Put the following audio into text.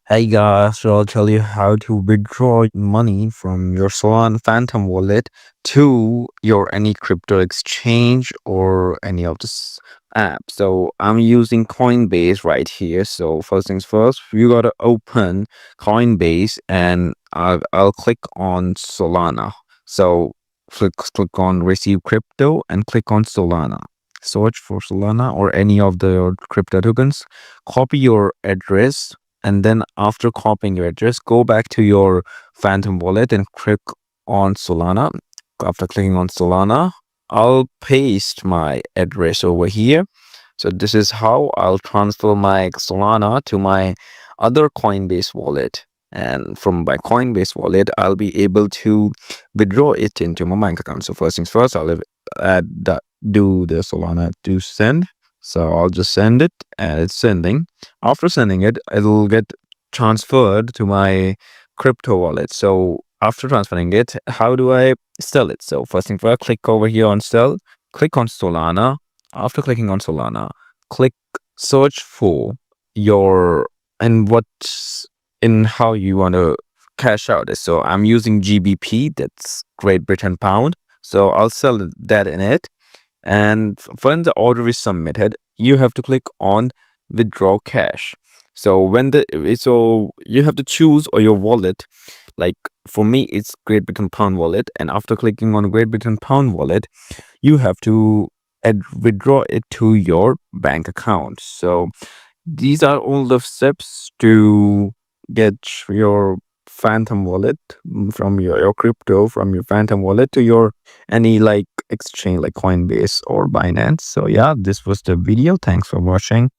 Hey guys, so I'll tell you how to withdraw money from your Solana Phantom wallet to your any crypto exchange or any of this app. So I'm using Coinbase right here. So first things first, you gotta open Coinbase and I'll click on Solana. So click on receive crypto and click on Solana. Search for Solana or any of the crypto tokens. Copy your address, and then after copying your address, go back to your Phantom wallet and click on Solana. After clicking on Solana, I'll paste my address over here. So this is how I'll transfer my Solana to my other Coinbase wallet. And from my Coinbase wallet, I'll be able to withdraw it into my bank account. So first things first, I'll add that, do the Solana to send. So I'll just send it, and it's sending. After sending it, it'll get transferred to my crypto wallet. So after transferring it, how do I sell it? So first thing first, click over here on sell, click on Solana. After clicking on Solana, click search for your and what's in how you want to cash out it. So I'm using GBP, that's Great Britain pound. So I'll sell that in it. And when the order is submitted, you have to click on withdraw cash. So so you have to choose or your wallet. Like for me, it's Great Britain pound wallet, and after clicking on Great Britain pound wallet, you have to withdraw it to your bank account. So these are all the steps to get your Phantom wallet from your crypto from your Phantom wallet to your any like exchange like Coinbase or Binance. So yeah, this was the video. Thanks for watching.